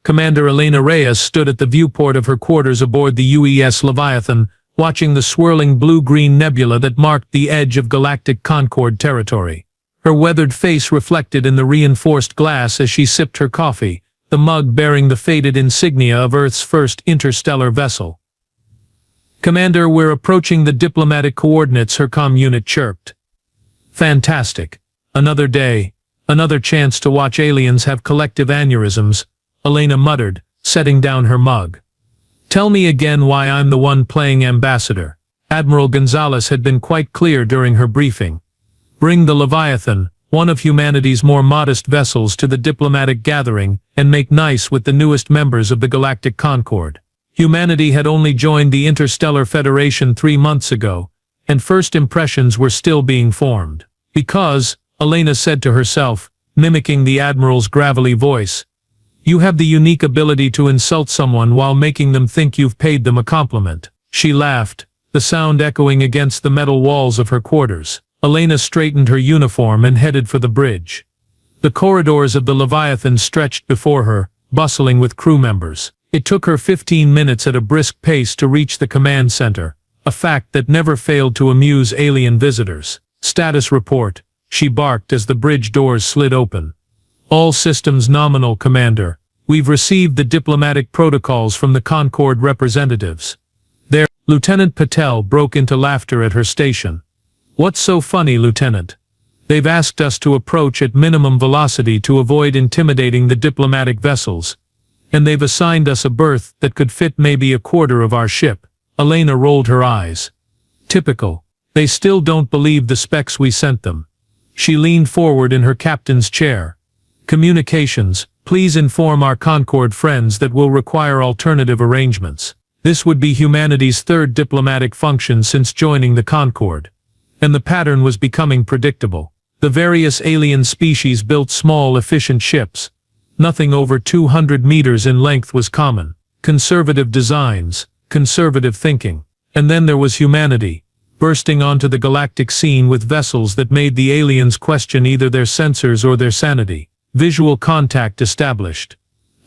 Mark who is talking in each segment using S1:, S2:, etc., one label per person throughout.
S1: Commander Elena Reyes stood at the viewport of her quarters aboard the UES Leviathan, watching the swirling blue-green nebula that marked the edge of galactic Concord territory. Her weathered face reflected in the reinforced glass as she sipped her coffee, the mug bearing the faded insignia of Earth's first interstellar vessel. "Commander, we're approaching the diplomatic coordinates," her comm unit chirped. "Fantastic. Another day, another chance to watch aliens have collective aneurysms," Elena muttered, setting down her mug. "Tell me again why I'm the one playing ambassador." Admiral Gonzalez had been quite clear during her briefing. "Bring the Leviathan, one of humanity's more modest vessels, to the diplomatic gathering, and make nice with the newest members of the Galactic Concord." Humanity had only joined the Interstellar Federation 3 months ago, and first impressions were still being formed. "Because," Elena said to herself, mimicking the Admiral's gravelly voice, "you have the unique ability to insult someone while making them think you've paid them a compliment." She laughed, the sound echoing against the metal walls of her quarters. Elena straightened her uniform and headed for the bridge. The corridors of the Leviathan stretched before her, bustling with crew members. It took her 15 minutes at a brisk pace to reach the command center, a fact that never failed to amuse alien visitors. "Status report," she barked as the bridge doors slid open. "All systems nominal, Commander. We've received the diplomatic protocols from the Concord representatives." There, Lieutenant Patel broke into laughter at her station. "What's so funny, Lieutenant? They've asked us to approach at minimum velocity to avoid intimidating the diplomatic vessels. And they've assigned us a berth that could fit maybe a quarter of our ship." Elena rolled her eyes. "Typical. They still don't believe the specs we sent them." She leaned forward in her captain's chair. "Communications, please inform our Concord friends that we'll require alternative arrangements. This would be humanity's third diplomatic function since joining the Concord." And the pattern was becoming predictable. The various alien species built small, efficient ships. Nothing over 200 meters in length was common. Conservative designs, conservative thinking. And then there was humanity, bursting onto the galactic scene with vessels that made the aliens question either their sensors or their sanity. "Visual contact established,"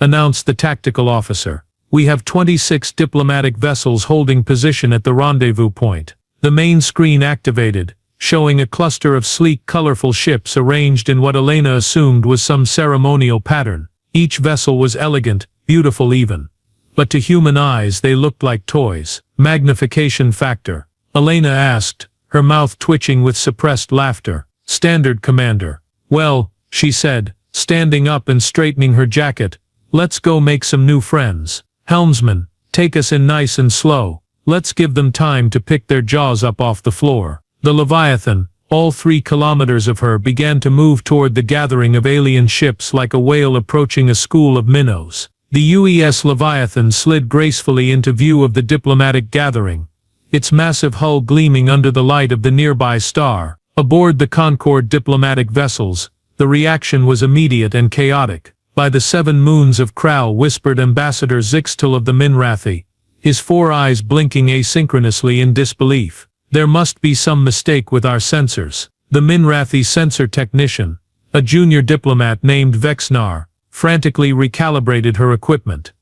S1: announced the tactical officer. "We have 26 diplomatic vessels holding position at the rendezvous point." The main screen activated, showing a cluster of sleek, colorful ships arranged in what Elena assumed was some ceremonial pattern. Each vessel was elegant, beautiful even. But to human eyes they looked like toys. "Magnification factor?" Elena asked, her mouth twitching with suppressed laughter. "Standard, Commander." "Well," she said, standing up and straightening her jacket, "let's go make some new friends. Helmsman, take us in nice and slow. Let's give them time to pick their jaws up off the floor." The Leviathan, all 3 kilometers of her, began to move toward the gathering of alien ships like a whale approaching a school of minnows. The UES Leviathan slid gracefully into view of the diplomatic gathering, its massive hull gleaming under the light of the nearby star. Aboard the Concord diplomatic vessels, the reaction was immediate and chaotic. "By the 7 moons of Kral," whispered Ambassador Zixtel of the Minrathi, his 4 eyes blinking asynchronously in disbelief. "There must be some mistake with our sensors." The Minrathi sensor technician, a junior diplomat named Vexnar, frantically recalibrated her equipment.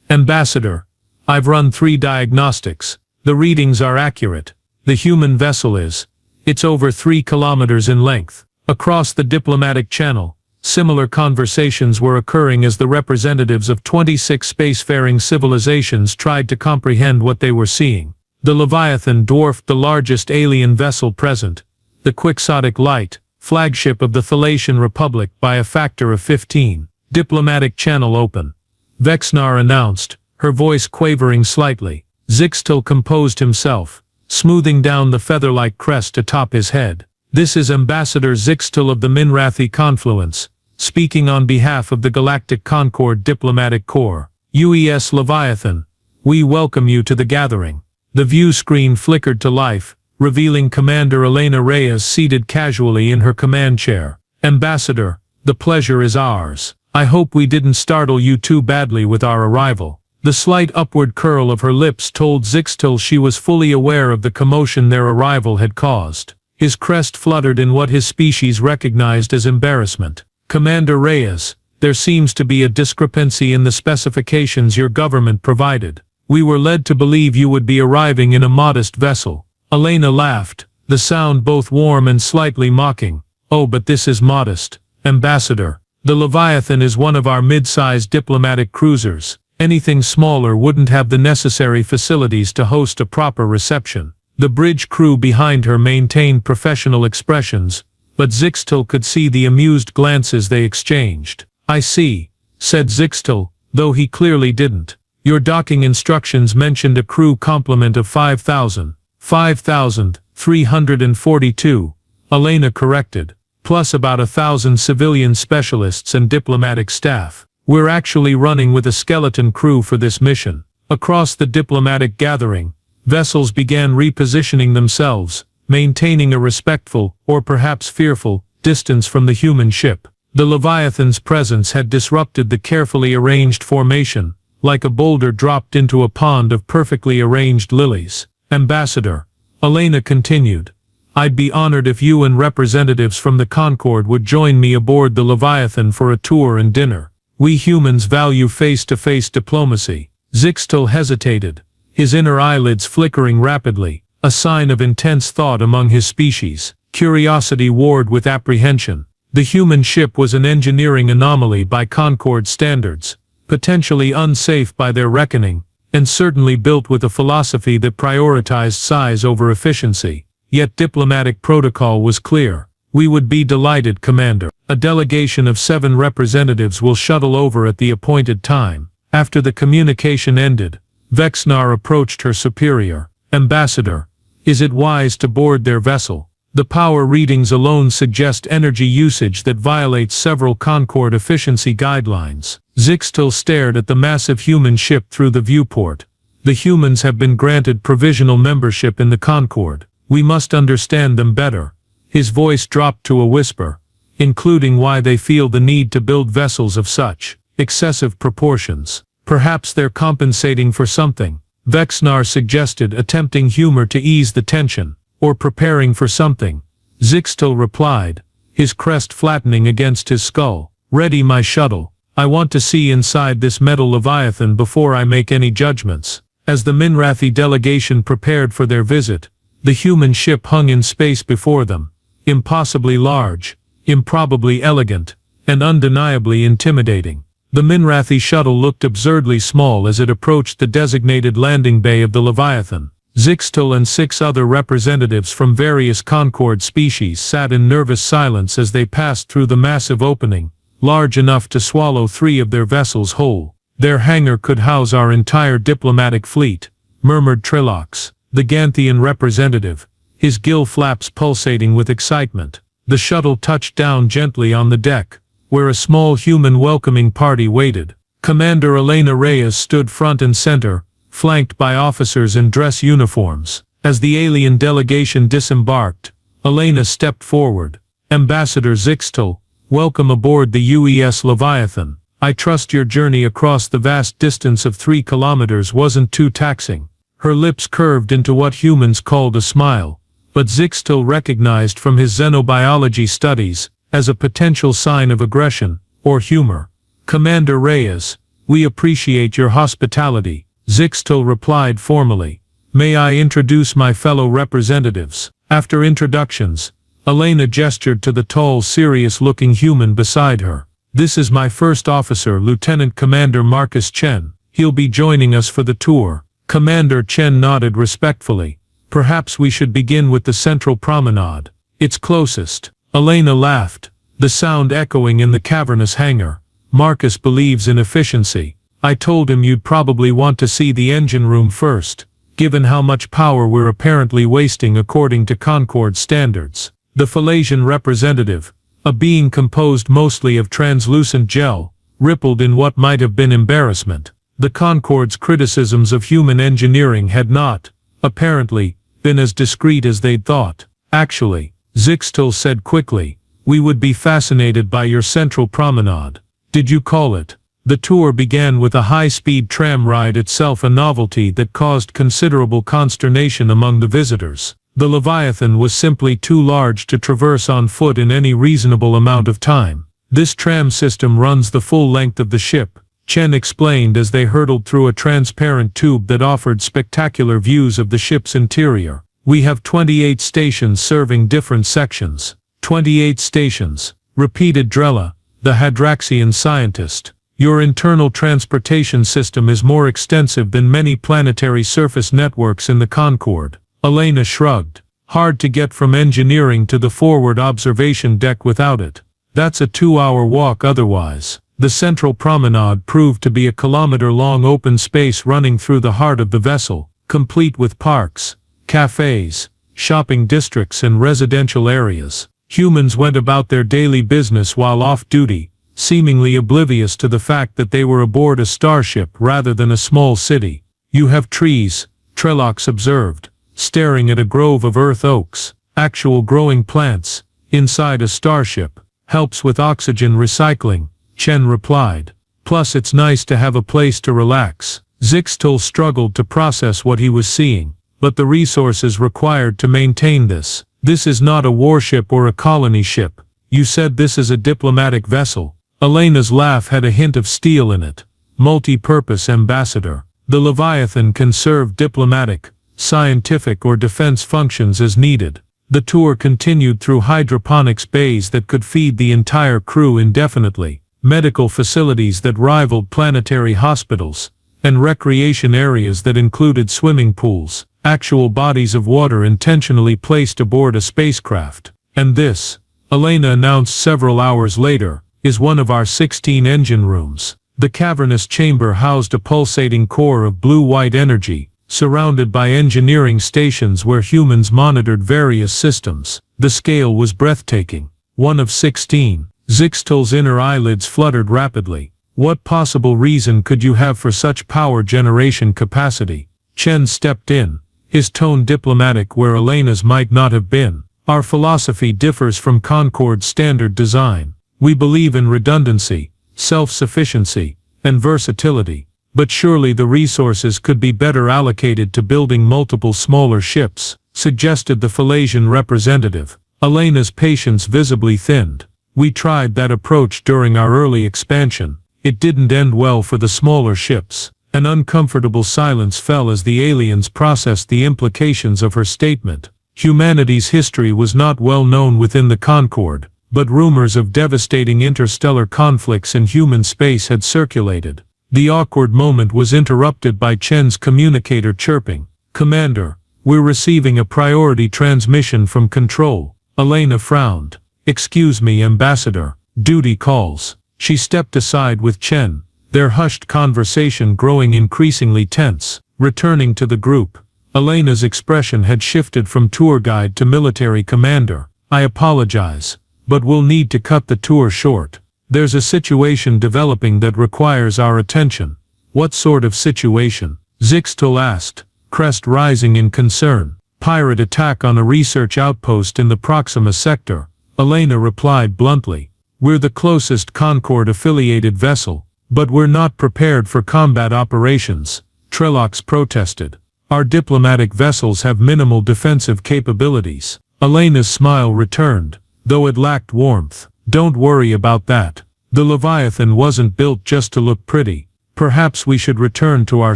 S1: "Ambassador, I've run 3 diagnostics. The readings are accurate. The human vessel is. It's over 3 kilometers in length." Across the diplomatic channel, similar conversations were occurring as the representatives of 26 spacefaring civilizations tried to comprehend what they were seeing. The Leviathan dwarfed the largest alien vessel present, the Quixotic Light, flagship of the Thalassian Republic, by a factor of 15. "Diplomatic channel open," Vexnar announced, her voice quavering slightly. Zixtel composed himself, smoothing down the feather-like crest atop his head. "This is Ambassador Zixtel of the Minrathi Confluence, speaking on behalf of the Galactic Concord Diplomatic Corps. UES Leviathan, we welcome you to the gathering." The view screen flickered to life, revealing Commander Elena Reyes seated casually in her command chair. "Ambassador, the pleasure is ours. I hope we didn't startle you too badly with our arrival." The slight upward curl of her lips told Zixtel she was fully aware of the commotion their arrival had caused. His crest fluttered in what his species recognized as embarrassment. "Commander Reyes, There seems to be a discrepancy in the specifications your government provided. We were led to believe you would be arriving in a modest vessel." Elena laughed, the sound both warm and slightly mocking. "Oh, but this is modest, Ambassador. The Leviathan is one of our mid-sized diplomatic cruisers. Anything smaller wouldn't have the necessary facilities to host a proper reception." The bridge crew behind her maintained professional expressions, but Zixtel could see the amused glances they exchanged. "I see," said Zixtel, though he clearly didn't. "Your docking instructions mentioned a crew complement of 5,000. 5,342, Elena corrected, plus about 1,000 civilian specialists and diplomatic staff. We're actually running with a skeleton crew for this mission." Across the diplomatic gathering, vessels began repositioning themselves, maintaining a respectful, or perhaps fearful, distance from the human ship. The Leviathan's presence had disrupted the carefully arranged formation, like a boulder dropped into a pond of perfectly arranged lilies. "Ambassador," Elena continued, "I'd be honored if you and representatives from the Concord would join me aboard the Leviathan for a tour and dinner. We humans value face-to-face diplomacy." Zixtel hesitated, his inner eyelids flickering rapidly, a sign of intense thought among his species. Curiosity warred with apprehension. The human ship was an engineering anomaly by Concord standards, potentially unsafe by their reckoning, and certainly built with a philosophy that prioritized size over efficiency. Yet diplomatic protocol was clear. "We would be delighted, Commander. A delegation of 7 representatives will shuttle over at the appointed time." After the communication ended, Vexnar approached her superior. "Ambassador, is it wise to board their vessel? The power readings alone suggest energy usage that violates several Concord efficiency guidelines." Zixtel stared at the massive human ship through the viewport. "The humans have been granted provisional membership in the Concord. We must understand them better." His voice dropped to a whisper, "including why they feel the need to build vessels of such excessive proportions. Perhaps they're compensating for something," Vexnar suggested, attempting humor to ease the tension. "Or preparing for something," Zixtel replied, his crest flattening against his skull. "Ready my shuttle. I want to see inside this metal Leviathan before I make any judgments." As the Minrathi delegation prepared for their visit, the human ship hung in space before them, impossibly large, improbably elegant, and undeniably intimidating. The Minrathi shuttle looked absurdly small as it approached the designated landing bay of the Leviathan. Zixtel and 6 other representatives from various Concord species sat in nervous silence as they passed through the massive opening, large enough to swallow 3 of their vessels whole. "Their hangar could house our entire diplomatic fleet," murmured Trilox, the Ganthian representative, his gill flaps pulsating with excitement. The shuttle touched down gently on the deck, where a small human welcoming party waited. Commander Elena Reyes stood front and center, flanked by officers in dress uniforms. As the alien delegation disembarked, Elena stepped forward. "Ambassador Zixtel, welcome aboard the UES Leviathan. I trust your journey across the vast distance of 3 kilometers wasn't too taxing." Her lips curved into what humans called a smile, but Zixtel recognized from his xenobiology studies as a potential sign of aggression or humor. "Commander Reyes, we appreciate your hospitality," Zixtel replied formally. "May I introduce my fellow representatives?" After introductions, Elena gestured to the tall, serious-looking human beside her. "This is my first officer, Lieutenant Commander Marcus Chen. He'll be joining us for the tour." Commander Chen nodded respectfully. "Perhaps we should begin with the central promenade. It's closest." Elena laughed, the sound echoing in the cavernous hangar. "Marcus believes in efficiency. I told him you'd probably want to see the engine room first, given how much power we're apparently wasting according to Concord standards." The Phalasian representative, a being composed mostly of translucent gel, rippled in what might have been embarrassment. The Concord's criticisms of human engineering had not, apparently, been as discreet as they'd thought. "Actually," Zixtel said quickly, "we would be fascinated by your central promenade. Did you call it?" The tour began with a high-speed tram ride, itself a novelty that caused considerable consternation among the visitors. The Leviathan was simply too large to traverse on foot in any reasonable amount of time. This tram system runs the full length of the ship, Chen explained as they hurtled through a transparent tube that offered spectacular views of the ship's interior. We have 28 stations serving different sections. 28 stations, repeated Drella, the Hadraxian scientist. Your internal transportation system is more extensive than many planetary surface networks in the Concorde. Elena shrugged. Hard to get from engineering to the forward observation deck without it. That's a 2-hour walk otherwise. The central promenade proved to be a kilometer-long open space running through the heart of the vessel, complete with parks, cafes, shopping districts and residential areas. Humans went about their daily business while off-duty, seemingly oblivious to the fact that they were aboard a starship rather than a small city. You have trees, Trelox observed, staring at a grove of earth oaks, actual growing plants, inside a starship. Helps with oxygen recycling, Chen replied. Plus it's nice to have a place to relax. Zixtel struggled to process what he was seeing, but the resources required to maintain this. This is not a warship or a colony ship. You said this is a diplomatic vessel. Elena's laugh had a hint of steel in it. Multi-purpose ambassador. The Leviathan can serve diplomatic, scientific or defense functions as needed. The tour continued through hydroponics bays that could feed the entire crew indefinitely, medical facilities that rivaled planetary hospitals, and recreation areas that included swimming pools, actual bodies of water intentionally placed aboard a spacecraft. And this, Elena announced several hours later, is one of our 16 engine rooms. The cavernous chamber housed a pulsating core of blue-white energy, surrounded by engineering stations where humans monitored various systems. The scale was breathtaking. 1 of 16. Zixtel's inner eyelids fluttered rapidly. What possible reason could you have for such power generation capacity? Chen stepped in, his tone diplomatic where Elena's might not have been. Our philosophy differs from Concorde's standard design. We believe in redundancy, self-sufficiency, and versatility. But surely the resources could be better allocated to building multiple smaller ships, suggested the Philasian representative. Elena's patience visibly thinned. We tried that approach during our early expansion. It didn't end well for the smaller ships. An uncomfortable silence fell as the aliens processed the implications of her statement. Humanity's history was not well known within the Concorde, but rumors of devastating interstellar conflicts in human space had circulated. The awkward moment was interrupted by Chen's communicator chirping. Commander, we're receiving a priority transmission from Control. Elena frowned. Excuse me, Ambassador. Duty calls. She stepped aside with Chen, their hushed conversation growing increasingly tense. Returning to the group, Elena's expression had shifted from tour guide to military commander. I apologize, but we'll need to cut the tour short. There's a situation developing that requires our attention. What sort of situation? Zixtel asked, crest rising in concern. Pirate attack on a research outpost in the Proxima sector. Elena replied bluntly. We're the closest Concorde-affiliated vessel, but we're not prepared for combat operations, Trelox protested. Our diplomatic vessels have minimal defensive capabilities. Elena's smile returned, though it lacked warmth. Don't worry about that. The Leviathan wasn't built just to look pretty. Perhaps we should return to our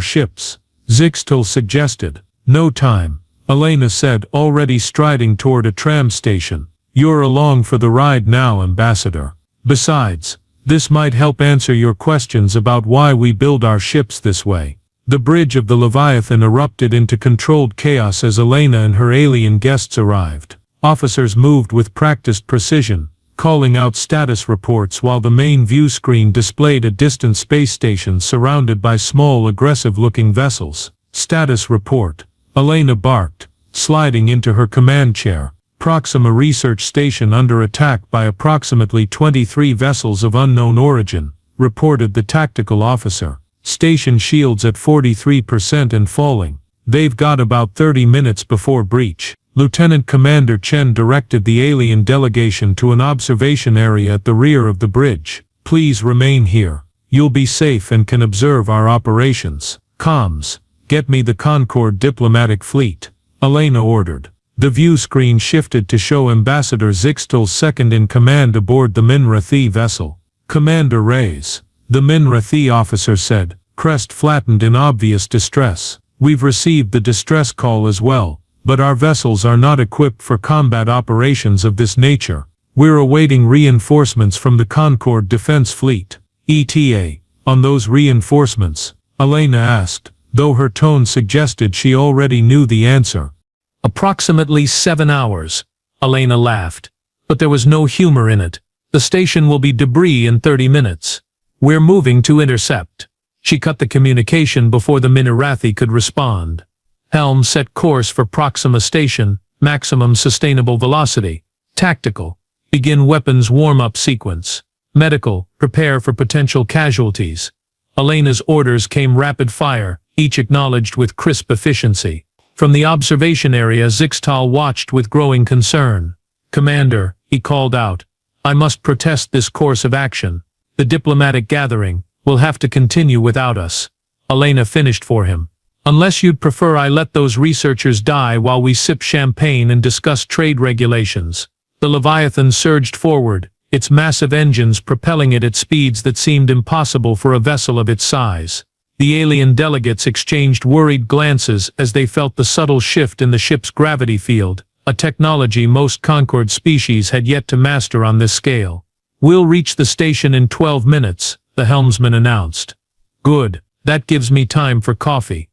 S1: ships, Zixtel suggested. No time, Elena said, already striding toward a tram station. You're along for the ride now, Ambassador. Besides, this might help answer your questions about why we build our ships this way. The bridge of the Leviathan erupted into controlled chaos as Elena and her alien guests arrived. Officers moved with practiced precision, calling out status reports while the main view screen displayed a distant space station surrounded by small aggressive-looking vessels. Status report, Elena barked, sliding into her command chair. Proxima research station under attack by approximately 23 vessels of unknown origin, reported the tactical officer. Station shields at 43% and falling. They've got about 30 minutes before breach. Lieutenant Commander Chen directed the alien delegation to an observation area at the rear of the bridge. Please remain here. You'll be safe and can observe our operations. Comms, get me the Concorde diplomatic fleet, Elena ordered. The view screen shifted to show Ambassador Zixtal's second-in-command aboard the Minrathi vessel. "Commander Reyes," the Minrathi officer said, crest flattened in obvious distress. "We've received the distress call as well, but our vessels are not equipped for combat operations of this nature. We're awaiting reinforcements from the Concord Defense Fleet." "ETA on those reinforcements?" Elena asked, though her tone suggested she already knew the answer. "Approximately 7 hours," Elena laughed. But there was no humor in it. "The station will be debris in 30 minutes. We're moving to intercept." She cut the communication before the Minrathi could respond. "Helm set course for Proxima Station, maximum sustainable velocity. Tactical, begin weapons warm-up sequence. Medical, prepare for potential casualties." Elena's orders came rapid fire, each acknowledged with crisp efficiency. From the observation area, Zixtal watched with growing concern. "Commander," he called out, "I must protest this course of action. The diplomatic gathering will have to continue without us." Elena finished for him. "Unless you'd prefer I let those researchers die while we sip champagne and discuss trade regulations." The Leviathan surged forward, its massive engines propelling it at speeds that seemed impossible for a vessel of its size. The alien delegates exchanged worried glances as they felt the subtle shift in the ship's gravity field, a technology most Concord species had yet to master on this scale. "We'll reach the station in 12 minutes, the helmsman announced. "Good, that gives me time for coffee."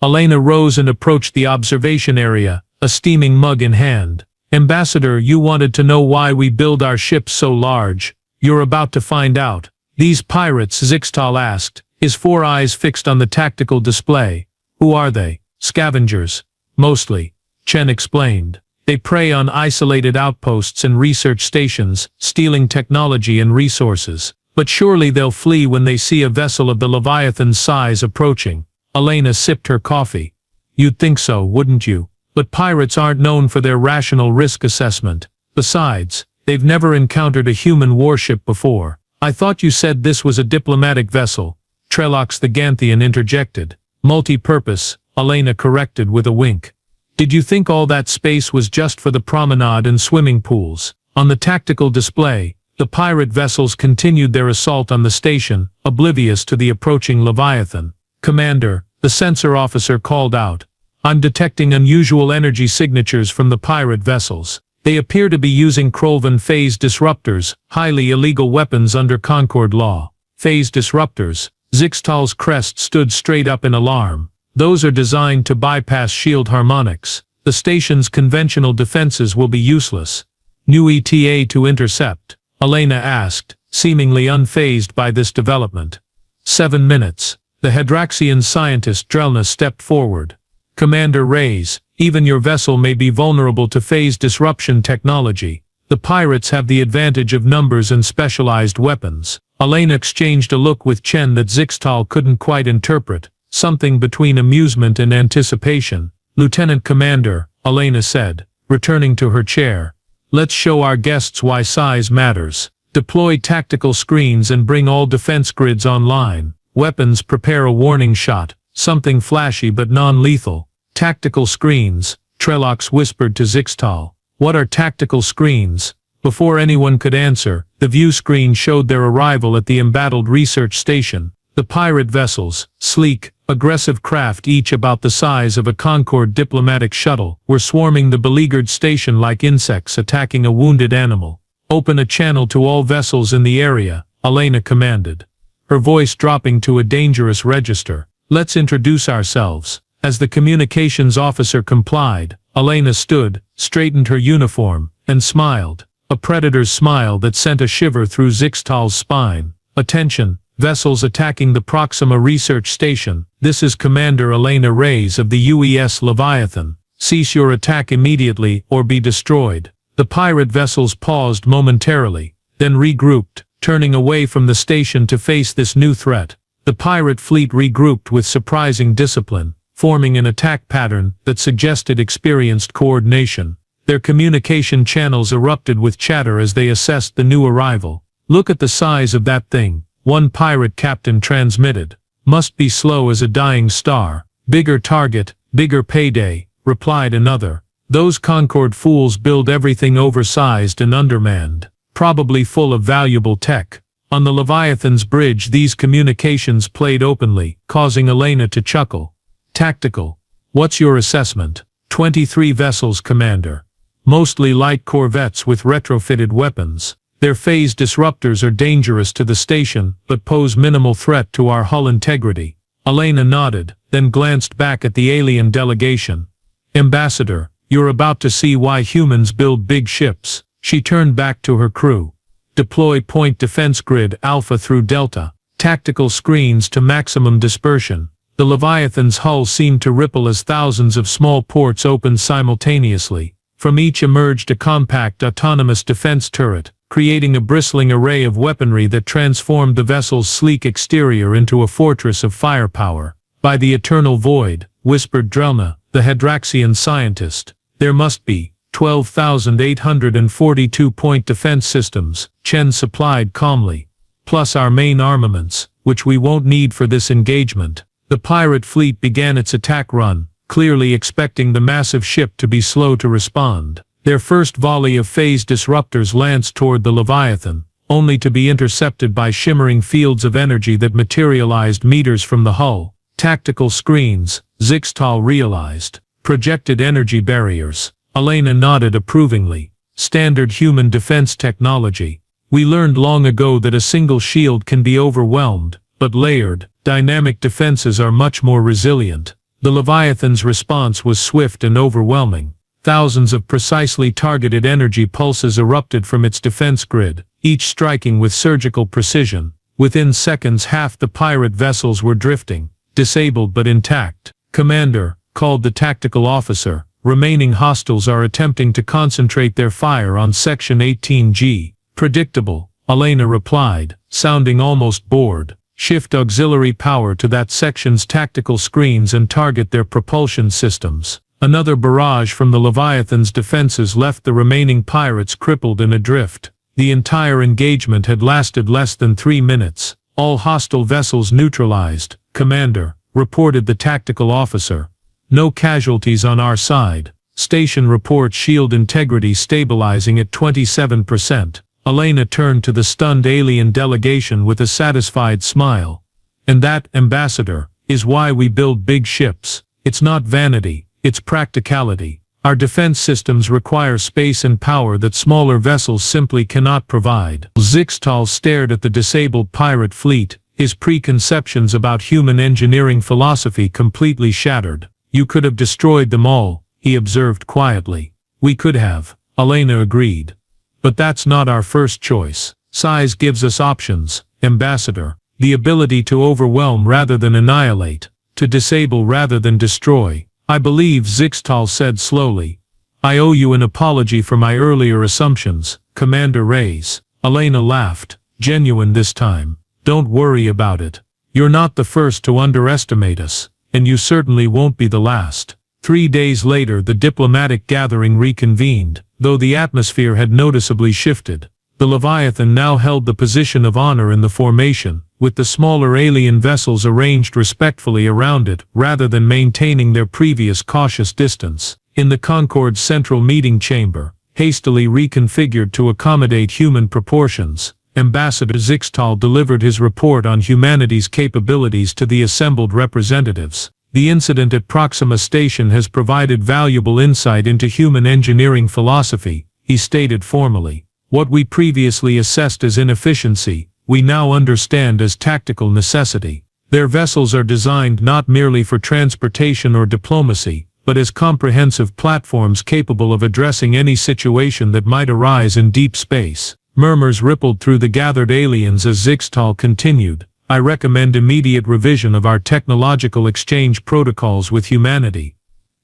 S1: Elena rose and approached the observation area, a steaming mug in hand. "Ambassador, you wanted to know why we build our ships so large. You're about to find out." "These pirates?" Zixtal asked, his 4 eyes fixed on the tactical display. "Who are they?" "Scavengers. Mostly," Chen explained. "They prey on isolated outposts and research stations, stealing technology and resources. But surely they'll flee when they see a vessel of the Leviathan's size approaching." Elena sipped her coffee. "You'd think so, wouldn't you? But pirates aren't known for their rational risk assessment. Besides, they've never encountered a human warship before." "I thought you said this was a diplomatic vessel," Trelox the Ganthian interjected. "Multi-purpose," Elena corrected with a wink. "Did you think all that space was just for the promenade and swimming pools?" On the tactical display, the pirate vessels continued their assault on the station, oblivious to the approaching Leviathan. "Commander," the sensor officer called out, "I'm detecting unusual energy signatures from the pirate vessels. They appear to be using Krolvan phase disruptors, highly illegal weapons under Concord law." "Phase disruptors?" Zixtal's crest stood straight up in alarm. "Those are designed to bypass shield harmonics. The station's conventional defenses will be useless." "New ETA to intercept?" Elena asked, seemingly unfazed by this development. 7 minutes. The Hadraxian scientist Drelna stepped forward. "Commander Reyes, even your vessel may be vulnerable to phase disruption technology. The pirates have the advantage of numbers and specialized weapons." Elena exchanged a look with Chen that Zixtal couldn't quite interpret, something between amusement and anticipation. "Lieutenant Commander," Elena said, returning to her chair, "let's show our guests why size matters. Deploy tactical screens and bring all defense grids online. Weapons, prepare a warning shot, something flashy but non-lethal." "Tactical screens," Trelox whispered to Zixtal. "What are tactical screens?" Before anyone could answer, the view screen showed their arrival at the embattled research station. The pirate vessels, sleek, aggressive craft each about the size of a Concord diplomatic shuttle, were swarming the beleaguered station like insects attacking a wounded animal. "Open a channel to all vessels in the area," Elena commanded, her voice dropping to a dangerous register. "Let's introduce ourselves." As the communications officer complied, Elena stood, straightened her uniform, and smiled. A predator's smile that sent a shiver through Zixtal's spine. "Attention, vessels attacking the Proxima research station. This is Commander Elena Reyes of the UES Leviathan. Cease your attack immediately or be destroyed." The pirate vessels paused momentarily, then regrouped, turning away from the station to face this new threat. The pirate fleet regrouped with surprising discipline, forming an attack pattern that suggested experienced coordination. Their communication channels erupted with chatter as they assessed the new arrival. "Look at the size of that thing," one pirate captain transmitted. "Must be slow as a dying star." "Bigger target, bigger payday," replied another. Those Concord fools build everything oversized and undermanned, probably full of valuable tech. On the Leviathan's bridge these communications played openly, causing Elena to chuckle. Tactical. What's your assessment? 23 vessels, Commander. Mostly light corvettes with retrofitted weapons. Their phase disruptors are dangerous to the station, but pose minimal threat to our hull integrity. Elena nodded, then glanced back at the alien delegation. Ambassador, you're about to see why humans build big ships. She turned back to her crew. Deploy point defense grid Alpha through Delta. Tactical screens to maximum dispersion. The Leviathan's hull seemed to ripple as thousands of small ports opened simultaneously. From each emerged a compact autonomous defense turret, creating a bristling array of weaponry that transformed the vessel's sleek exterior into a fortress of firepower. By the eternal void, whispered Drelna, the Hadraxian scientist, there must be 12,842 point defense systems, Chen supplied calmly. Plus our main armaments, which we won't need for this engagement. The pirate fleet began its attack run, clearly expecting the massive ship to be slow to respond. Their first volley of phase disruptors lanced toward the Leviathan, only to be intercepted by shimmering fields of energy that materialized meters from the hull. Tactical screens, Zixtal realized. Projected energy barriers. Elena nodded approvingly. Standard human defense technology. We learned long ago that a single shield can be overwhelmed, but layered, dynamic defenses are much more resilient. The Leviathan's response was swift and overwhelming. Thousands of precisely targeted energy pulses erupted from its defense grid, each striking with surgical precision. Within seconds half the pirate vessels were drifting, disabled but intact. Commander, called the tactical officer, remaining hostiles are attempting to concentrate their fire on Section 18G. Predictable, Elena replied, sounding almost bored. Shift auxiliary power to that section's tactical screens and target their propulsion systems. Another barrage from the Leviathan's defenses left the remaining pirates crippled and adrift. The entire engagement had lasted less than 3 minutes. All hostile vessels neutralized, Commander, reported the tactical officer. No casualties on our side. Station reports shield integrity stabilizing at 27%. Elena turned to the stunned alien delegation with a satisfied smile. And that, Ambassador, is why we build big ships. It's not vanity, it's practicality. Our defense systems require space and power that smaller vessels simply cannot provide. Zixtal stared at the disabled pirate fleet, his preconceptions about human engineering philosophy completely shattered. You could have destroyed them all, he observed quietly. We could have, Elena agreed. But that's not our first choice. Size gives us options, Ambassador. The ability to overwhelm rather than annihilate, to disable rather than destroy. I believe, Zixtal said slowly. I owe you an apology for my earlier assumptions, Commander Reyes. Elena laughed, genuine this time. Don't worry about it. You're not the first to underestimate us, and you certainly won't be the last. 3 days later the diplomatic gathering reconvened, though the atmosphere had noticeably shifted. The Leviathan now held the position of honor in the formation, with the smaller alien vessels arranged respectfully around it rather than maintaining their previous cautious distance. In the Concord's central meeting chamber, hastily reconfigured to accommodate human proportions, Ambassador Zixtal delivered his report on humanity's capabilities to the assembled representatives. The incident at Proxima Station has provided valuable insight into human engineering philosophy, he stated formally. What we previously assessed as inefficiency, we now understand as tactical necessity. Their vessels are designed not merely for transportation or diplomacy, but as comprehensive platforms capable of addressing any situation that might arise in deep space. Murmurs rippled through the gathered aliens as Zixtal continued. I recommend immediate revision of our technological exchange protocols with humanity.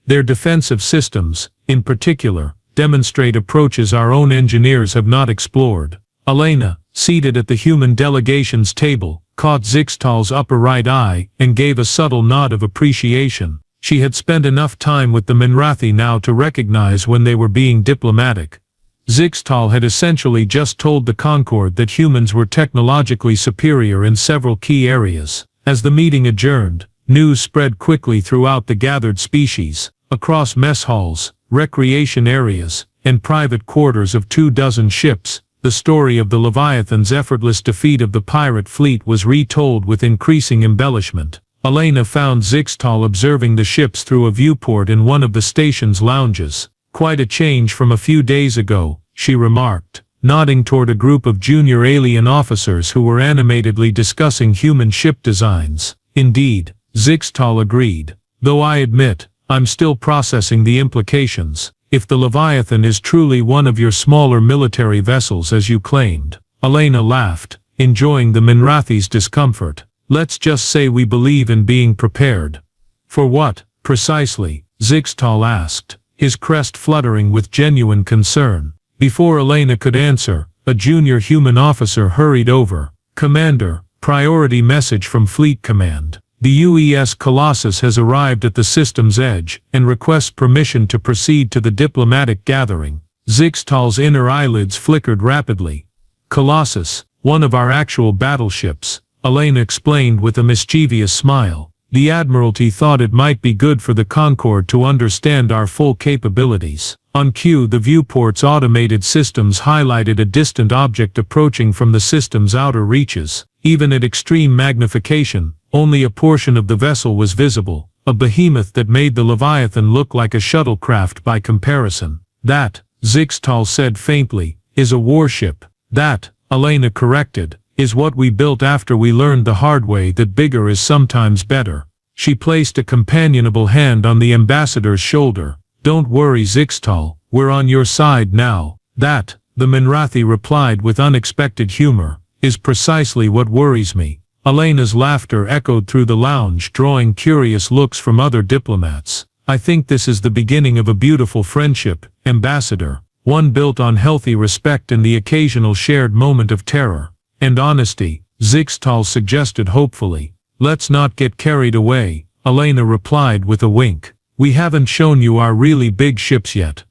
S1: Their defensive systems, in particular, demonstrate approaches our own engineers have not explored. Elena, seated at the human delegation's table, caught Zixtal's upper right eye and gave a subtle nod of appreciation. She had spent enough time with the Minrathi now to recognize when they were being diplomatic. Zixtal had essentially just told the Concorde that humans were technologically superior in several key areas. As the meeting adjourned, news spread quickly throughout the gathered species. Across mess halls, recreation areas, and private quarters of 24 ships. The story of the Leviathan's effortless defeat of the pirate fleet was retold with increasing embellishment. Elena found Zixtal observing the ships through a viewport in one of the station's lounges. "Quite a change from a few days ago," she remarked, nodding toward a group of junior alien officers who were animatedly discussing human ship designs. "Indeed," Zixtal agreed, "though I admit, I'm still processing the implications. If the Leviathan is truly one of your smaller military vessels as you claimed." Elena laughed, enjoying the Minrathi's discomfort. "Let's just say we believe in being prepared." "For what, precisely?" Zixtal asked, his crest fluttering with genuine concern. Before Elena could answer, a junior human officer hurried over. "Commander, priority message from Fleet Command. The UES Colossus has arrived at the system's edge and requests permission to proceed to the diplomatic gathering." Zixtal's inner eyelids flickered rapidly. "Colossus, one of our actual battleships," Elena explained with a mischievous smile. "The Admiralty thought it might be good for the Concord to understand our full capabilities." On cue, the viewport's automated systems highlighted a distant object approaching from the system's outer reaches. Even at extreme magnification, only a portion of the vessel was visible, a behemoth that made the Leviathan look like a shuttlecraft by comparison. "That," Zixtal said faintly, "is a warship." "That," Elena corrected, "is what we built after we learned the hard way that bigger is sometimes better." She placed a companionable hand on the ambassador's shoulder. "Don't worry, Zixtal, we're on your side now." "That," the Minrathi replied with unexpected humor, "is precisely what worries me." Elena's laughter echoed through the lounge, drawing curious looks from other diplomats. "I think this is the beginning of a beautiful friendship, Ambassador. One built on healthy respect and the occasional shared moment of terror." "And honesty," Zixtal suggested hopefully. "Let's not get carried away," Elena replied with a wink. "We haven't shown you our really big ships yet."